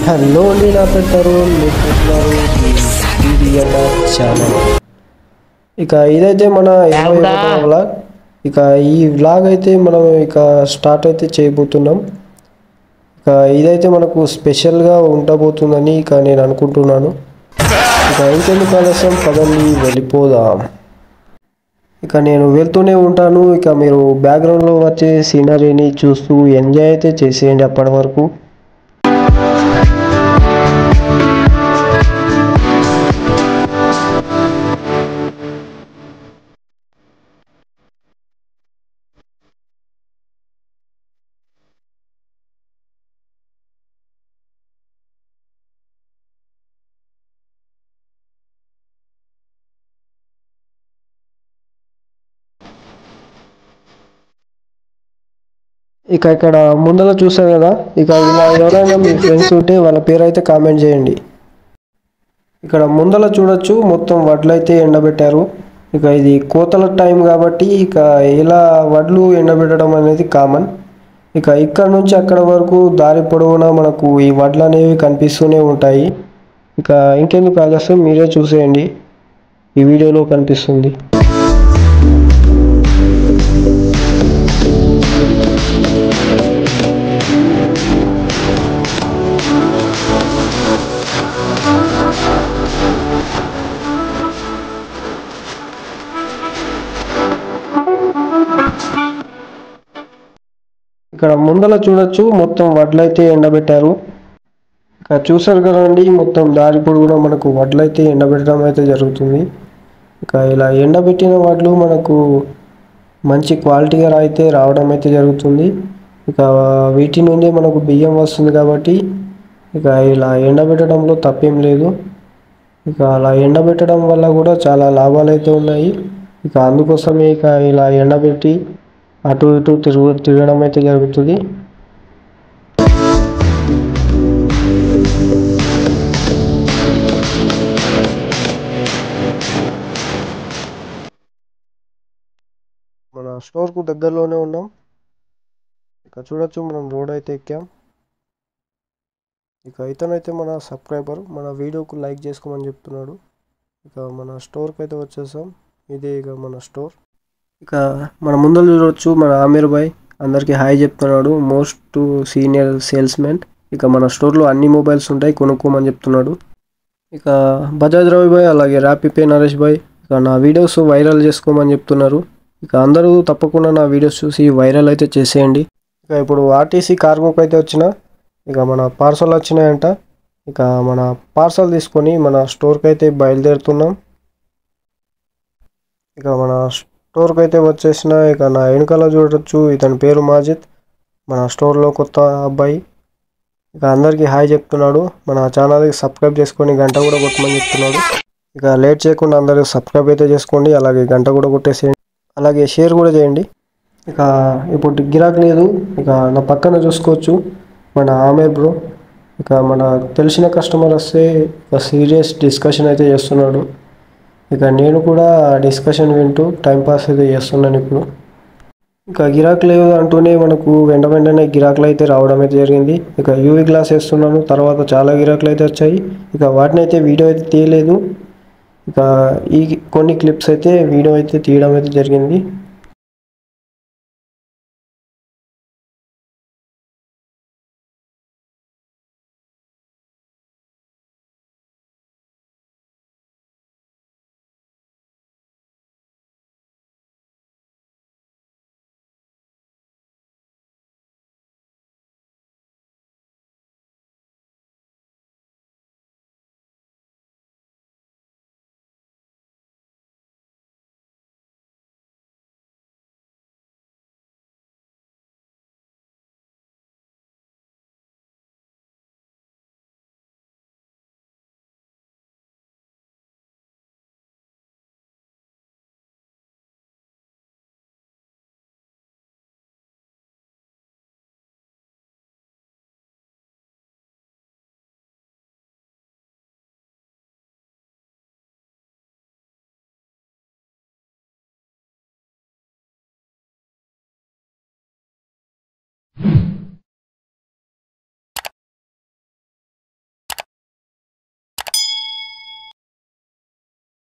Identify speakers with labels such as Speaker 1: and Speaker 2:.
Speaker 1: Hello అండి, నా పేరు తరుణ్. మీరు చూస్తున్నారు BDNR ఛానల్. ఇక ఇదైతే మన 21వ వ్లాగ్. ఇక ఈ వ్లాగ్ అయితే మనం స్టార్ట్ అయితే చేయబోతున్నాం. ఇక ఇదైతే మనకు స్పెషల్గా ఉండబోతుందని నేను అనుకుంటున్నాను. ఇక ఇంకెందుకు ఆలస్యం, పదండి వెళ్ళిపోదాం. ఇక నేను వెళ్తూనే ఉంటాను. ఇక మీరు బ్యాక్గ్రౌండ్లో వచ్చే సీనరీని చూస్తూ ఎంజాయ్ అయితే చేసేయండి అప్పటి వరకు. ఇక ఇక్కడ ముందర చూసారు కదా, ఇక ఇలా ఎవరైనా మీ ఫ్రెండ్స్ ఉంటే వాళ్ళ పేరు అయితే కామెంట్ చేయండి. ఇక్కడ ముందర చూడొచ్చు, మొత్తం వడ్లు అయితే ఎండబెట్టారు. ఇక ఇది కోతల టైం కాబట్టి ఇక ఇలా వడ్లు ఎండబెట్టడం అనేది కామన్. ఇక ఇక్కడ నుంచి అక్కడ వరకు దారి పొడవునా మనకు ఈ వడ్లు అనేవి కనిపిస్తూనే ఉంటాయి. ఇక ఇంకెందుకు ఆలస్యం, మీరే చూసేయండి, ఈ వీడియోలో కనిపిస్తుంది. ఇక్కడ ముందర చూడొచ్చు, మొత్తం వడ్లయితే ఎండబెట్టారు. ఇక చూసారు కదండి, మొత్తం దారి పొడవునా మనకు వడ్లయితే ఎండబెట్టడం అయితే జరుగుతుంది. ఇక ఇలా ఎండబెట్టిన వడ్లు మనకు మంచి క్వాలిటీగా అయితే రావడం అయితే జరుగుతుంది. ఇక వీటి నుండి మనకు బియ్యం వస్తుంది కాబట్టి ఇక ఇలా ఎండబెట్టడంలో తప్పేం లేదు. ఇక అలా ఎండబెట్టడం వల్ల కూడా చాలా లాభాలు అయితే ఉన్నాయి. ఇక అందుకోసమే ఇక ఇలా ఎండబెట్టి అటు ఇటు తిరగడం అయితే జరుగుతుంది. మన స్టోర్కు దగ్గరలోనే ఉన్నాం. ఇక చూడొచ్చు, మనం రోడ్ అయితే ఎక్కాం. ఇక ఇతనైతే మన సబ్స్క్రైబర్, మన వీడియోకు లైక్ చేసుకోమని చెప్తున్నాడు. ఇక మన స్టోర్కి అయితే వచ్చేసాం. ఇదే ఇక మన స్టోర్. ఇక మన ముందర చూడవచ్చు, మన ఆమీర్ భాయ్ అందరికీ హాయ్ చెప్తున్నాడు, మోస్ట్ సీనియర్ సేల్స్మెన్. ఇక మన స్టోర్లో అన్ని మొబైల్స్ ఉంటాయి, కొనుక్కోమని చెప్తున్నాడు. ఇక బజాజ్ రవి భాయ్, అలాగే ర్యాపీ పే నరేష్ భాయ్ ఇక నా వీడియోస్ వైరల్ చేసుకోమని చెప్తున్నారు. ఇక అందరూ తప్పకుండా నా వీడియోస్ చూసి వైరల్ అయితే చేసేయండి. ఇక ఇప్పుడు ఆర్టీసీ కార్గోకి అయితే ఇక మన పార్సల్ వచ్చినాయంట. ఇక మన పార్సల్ తీసుకొని మన స్టోర్కి అయితే బయలుదేరుతున్నాం. ఇక మన స్టోర్కి అయితే వచ్చేసిన. ఇక నా వెనుకల చూడొచ్చు, ఇతని పేరు మాజిద్, మన స్టోర్లో కొత్త అబ్బాయి. ఇక అందరికీ హాయ్ చెప్తున్నాడు. మన ఛానల్కి సబ్స్క్రైబ్ చేసుకొని గంట కూడా కొట్టమని చెప్తున్నాడు. ఇక లేట్ చేయకుండా అందరూ సబ్స్క్రైబ్ అయితే చేసుకోండి, అలాగే గంట కూడా కొట్టేసేయండి, అలాగే షేర్ కూడా చేయండి. ఇక ఇప్పుడు గిరాకీ లేదు. ఇక నా పక్కన చూసుకోవచ్చు మన ఆమీర్ బ్రో. ఇక మన తెలిసిన కస్టమర్ వస్తే ఇక సీరియస్ డిస్కషన్ అయితే చేస్తున్నాడు. ఇక నేను కూడా డిస్కషన్ వింటూ టైంపాస్ అయితే చేస్తున్నాను ఇప్పుడు. ఇక గిరాకీ లేదు అంటూనే మనకు వెంటనే గిరాకులు అయితే రావడం అయితే జరిగింది. ఇక యూవీ గ్లాస్ వేస్తున్నాను, తర్వాత చాలా గిరాకులు అయితే వచ్చాయి. ఇక వాటిని అయితే వీడియో అయితే తీయలేదు. ఇక ఈ కొన్ని క్లిప్స్ అయితే వీడియో అయితే తీయడం అయితే జరిగింది.